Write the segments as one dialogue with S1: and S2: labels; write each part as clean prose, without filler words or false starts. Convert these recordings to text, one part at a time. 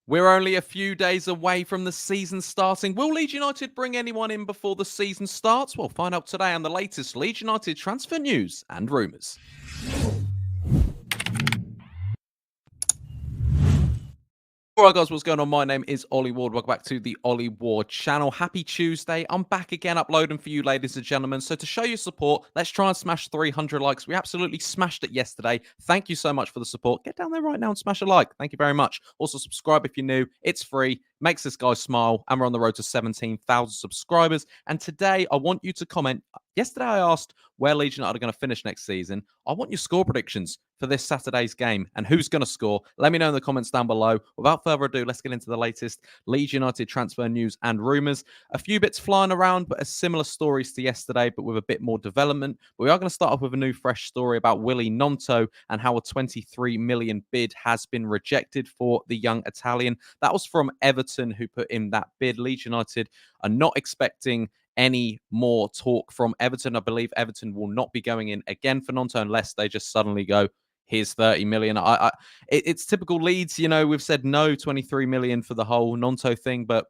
S1: We're only a few days away from the season starting. Will Leeds United bring anyone in before the season starts? We'll find out today on the latest Leeds United transfer news and rumours. Alright guys, what's going on? My name is Ollie Ward. Welcome back to the Ollie Ward channel. Happy Tuesday. I'm back again uploading for you ladies and gentlemen. So to show your support, let's try and smash 300 likes. We absolutely smashed it yesterday. Thank you so much for the support. Get down there right now and smash a like. Thank you very much. Also subscribe if you're new. It's free. Makes this guy smile. And we're on the road to 17,000 subscribers. And today I want you to comment. Yesterday I asked where Leeds United are going to finish next season. I want your score predictions for this Saturday's game and who's going to score. Let me know in the comments down below. Without further ado, let's get into the latest Leeds United transfer news and rumours. A few bits flying around, but similar stories to yesterday, but with a bit more development. But we are going to start off with a new fresh story about Willy Gnonto and how a 23 million bid has been rejected for the young Italian. That was from Everton, who put in that bid. Leeds United are not expecting any more talk from Everton. I believe Everton will not be going in again for Gnonto unless they just suddenly go, here's 30 million. It's typical Leeds. You know, we've said no 23 million for the whole Gnonto thing, but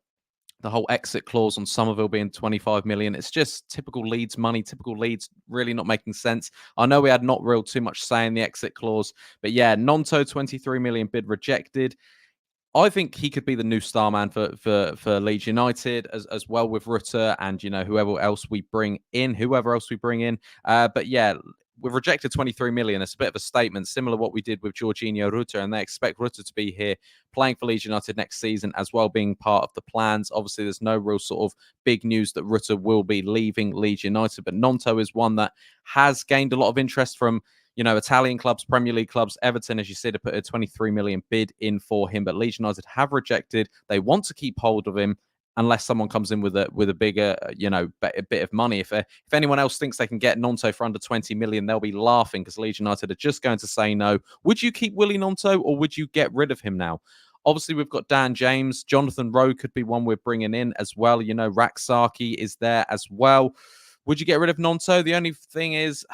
S1: the whole exit clause on Summerville being 25 million, it's just typical Leeds money, typical Leeds really not making sense. I know we had not real too much say in the exit clause, but yeah, Gnonto 23 million bid rejected. I think he could be the new star man for Leeds United as well with Rutter and, you know, whoever else we bring in. But yeah, we've rejected 23 million. It's a bit of a statement, similar to what we did with Jorginho Rutter, and they expect Rutter to be here playing for Leeds United next season as well, being part of the plans. Obviously, there's no real sort of big news that Rutter will be leaving Leeds United, but Gnonto is one that has gained a lot of interest from, you know, Italian clubs, Premier League clubs. Everton, as you said, have put a 23 million bid in for him, but Leeds United have rejected. They want to keep hold of him unless someone comes in with a bigger, you know, a bit of money. If anyone else thinks they can get Gnonto for under 20 million, they'll be laughing because Leeds United are just going to say no. Would you keep Willy Gnonto or would you get rid of him now? Obviously, we've got Dan James. Jonathan Rowe could be one we're bringing in as well. You know, Rak Sakyi is there as well. Would you get rid of Gnonto? The only thing is,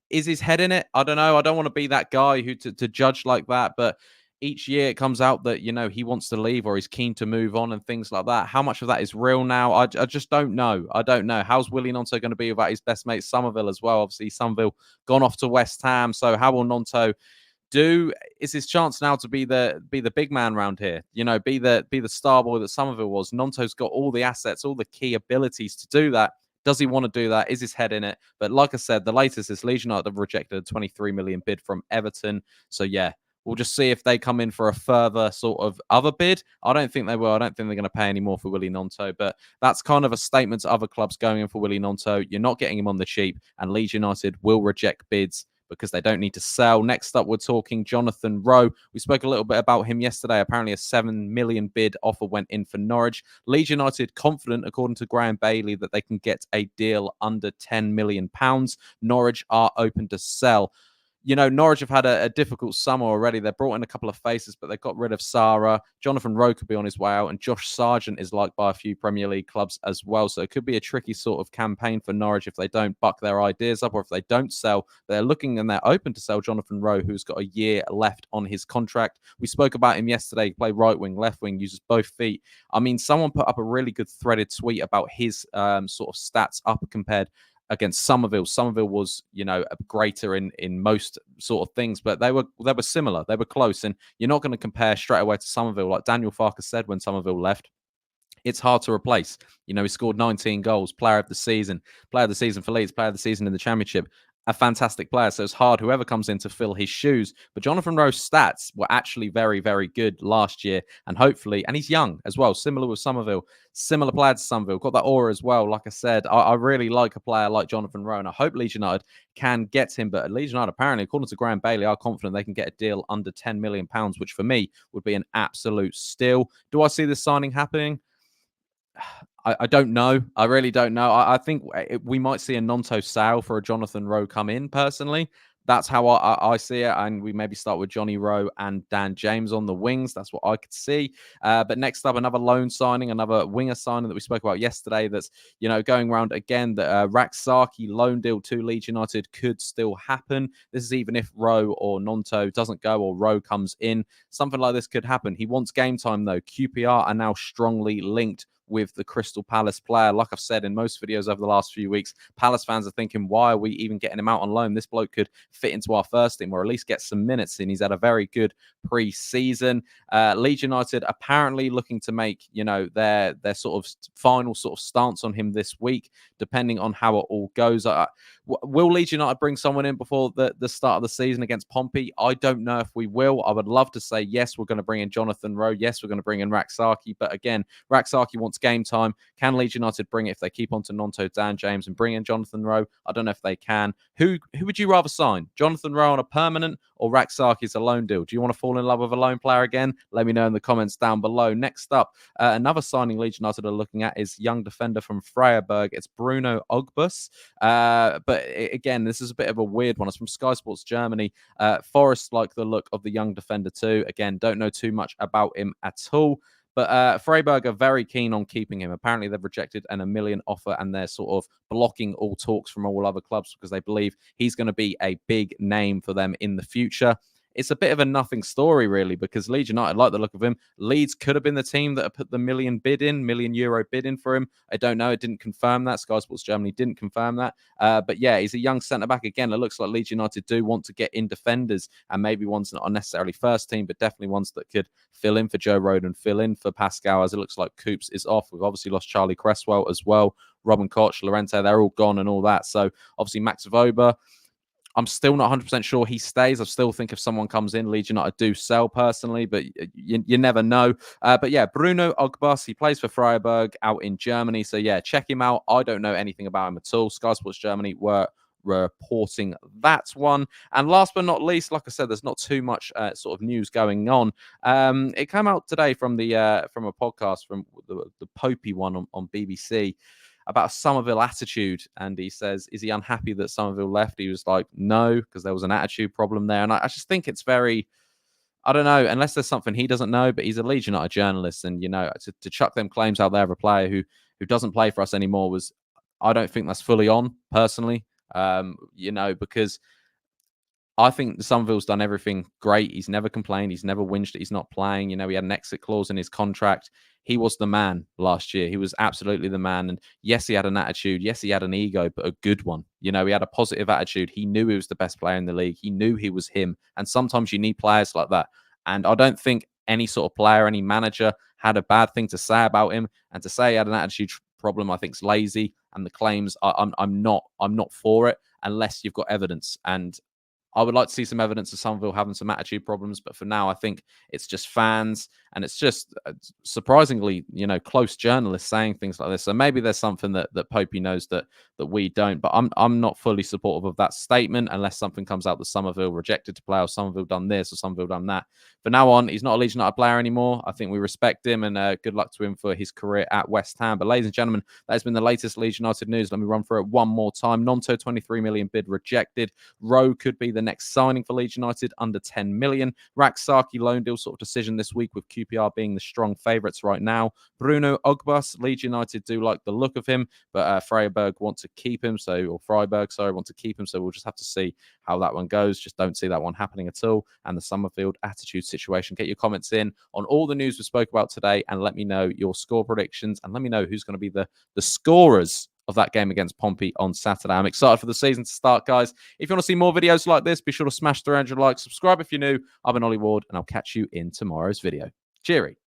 S1: is his head in it? I don't know. I don't want to be that guy who to judge like that, but each year it comes out that, you know, he wants to leave or he's keen to move on and things like that. How much of that is real now? I just don't know. I don't know. How's Willy Gnonto going to be without his best mate Summerville as well? Obviously, Summerville gone off to West Ham. So how will Gnonto do? Is his chance now to be the big man around here? You know, be the star boy that Summerville was. Gnonto's got all the assets, all the key abilities to do that. Does he want to do that? Is his head in it? But like I said, the latest is Leeds United have rejected a 23 million bid from Everton. So yeah, we'll just see if they come in for a further sort of other bid. I don't think they will. I don't think they're going to pay any more for Willy Gnonto. But that's kind of a statement to other clubs going in for Willy Gnonto. You're not getting him on the cheap, and Leeds United will reject bids because they don't need to sell. Next up, we're talking Jonathan Rowe. We spoke a little bit about him yesterday. Apparently, a 7 million bid offer went in for Norwich. Leeds United confident, according to Graham Bailey, that they can get a deal under £10 million. Norwich are open to sell. You know, Norwich have had a difficult summer already. They brought in a couple of faces, but they got rid of Sarah. Jonathan Rowe could be on his way out, and Josh Sargent is liked by a few Premier League clubs as well. So it could be a tricky sort of campaign for Norwich if they don't buck their ideas up or if they don't sell. They're looking and they're open to sell Jonathan Rowe, who's got a year left on his contract. We spoke about him yesterday. He plays right wing, left wing, uses both feet. I mean, someone put up a really good threaded tweet about his sort of stats up compared against Summerville. Summerville was, you know, greater in most sort of things, but they were similar. They were close, and you're not going to compare straight away to Summerville. Like Daniel Farker said when Summerville left, it's hard to replace. You know, he scored 19 goals, player of the season for Leeds, player of the season in the Championship. A fantastic player. So it's hard, whoever comes in, to fill his shoes. But Jonathan Rowe's stats were actually very, very good last year. And hopefully, and he's young as well, similar with Summerville, similar player to Summerville, got that aura as well. Like I said, I really like a player like Jonathan Rowe, and I hope Leeds United can get him. But Leeds United, apparently, according to Graham Bailey, are confident they can get a deal under £10 million, which for me would be an absolute steal. Do I see this signing happening? I don't know. I really don't know. I think we might see a Gnonto sale for a Jonathan Rowe come in, personally. That's how I see it. And we maybe start with Johnny Rowe and Dan James on the wings. That's what I could see. But next up, another loan signing, another winger signing that we spoke about yesterday. That's, going around again. The Rak Sakyi loan deal to Leeds United could still happen. This is even if Rowe or Gnonto doesn't go or Rowe comes in. Something like this could happen. He wants game time, though. QPR are now strongly linked with the Crystal Palace player. Like I've said in most videos over the last few weeks, Palace fans are thinking, why are we even getting him out on loan? This bloke could fit into our first team or at least get some minutes in. He's had a very good pre-season. Leeds United apparently looking to make, their sort of final sort of stance on him this week, depending on how it all goes. Will Leeds United bring someone in before the start of the season against Pompey? I don't know if we will. I would love to say, yes, we're going to bring in Jonathan Rowe. Yes, we're going to bring in Rak Sakyi. But again, Rak Sakyi wants game time. Can Leeds United bring it if they keep on to Gnonto, Dan James, and bring in Jonathan Rowe? I don't know if they can. Who would you rather sign? Jonathan Rowe on a permanent or Rak Sakyi as a loan deal? Do you want to fall in love with a loan player again? Let me know in the comments down below. Next up, another signing Leeds United are looking at is young defender from Freiburg. It's Bruno Ogbus. But again, this is a bit of a weird one. It's from Sky Sports Germany. Forest like the look of the young defender too. Again, don't know too much about him at all. But Freiburg are very keen on keeping him. Apparently, they've rejected an 1 million offer and they're sort of blocking all talks from all other clubs because they believe he's going to be a big name for them in the future. It's a bit of a nothing story, really, because Leeds United like the look of him. Leeds could have been the team that had put the €1 million bid in for him. I don't know. It didn't confirm that. Sky Sports Germany didn't confirm that. But yeah, he's a young centre-back. Again, it looks like Leeds United do want to get in defenders and maybe ones not necessarily first team, but definitely ones that could fill in for Joe Rodon, fill in for Pascal, as it looks like Coops is off. We've obviously lost Charlie Cresswell as well. Robin Koch, Lorente, they're all gone and all that. So obviously Max Voba, I'm still not 100% sure he stays. I still think if someone comes in, Leeds United do sell personally, but you never know. But yeah, Bruno Ogbus, he plays for Freiburg out in Germany. So yeah, check him out. I don't know anything about him at all. Sky Sports Germany were reporting that one. And last but not least, like I said, there's not too much sort of news going on. It came out today from from a podcast from the Popey one on BBC about a Summerville attitude. And he says, is he unhappy that Summerville left? He was like, no, because there was an attitude problem there. And I just think it's very, I don't know, unless there's something he doesn't know, but he's a Leeds United journalist. And, to chuck them claims out there of a player who doesn't play for us anymore I don't think that's fully on, personally, because I think Somerville's done everything great. He's never complained. He's never whinged that he's not playing. He had an exit clause in his contract. He was the man last year. He was absolutely the man. And yes, he had an attitude. Yes, he had an ego, but a good one. He had a positive attitude. He knew he was the best player in the league. He knew he was him. And sometimes you need players like that. And I don't think any sort of player, any manager had a bad thing to say about him. And to say he had an attitude problem, I think is lazy. And the claims, I'm not for it unless you've got evidence. And I would like to see some evidence of Somerville having some attitude problems, but for now, I think it's just fans, and it's just surprisingly, close journalists saying things like this. So maybe there's something that Popey knows that we don't. But I'm not fully supportive of that statement unless something comes out that Somerville rejected to play, or Somerville done this, or Somerville done that. From now on, he's not a Leeds United player anymore. I think we respect him, and good luck to him for his career at West Ham. But ladies and gentlemen, that has been the latest Leeds United news. Let me run through it one more time. Gnonto, 23 million bid rejected. Rowe could be the next signing for Leeds United, under 10 million. Rak Sakyi loan deal sort of decision this week, with QPR being the strong favourites right now. Bruno Ogbus, Leeds United do like the look of him, but Freiburg want to keep him, want to keep him. So we'll just have to see how that one goes. Just don't see that one happening at all. And the Summerfield attitude situation. Get your comments in on all the news we spoke about today, and let me know your score predictions, and let me know who's going to be the scorers of that game against Pompey on Saturday. I'm excited for the season to start, guys. If you want to see more videos like this, be sure to smash 300 likes. Subscribe if you're new. I've been Ollie Ward, and I'll catch you in tomorrow's video. Cheery.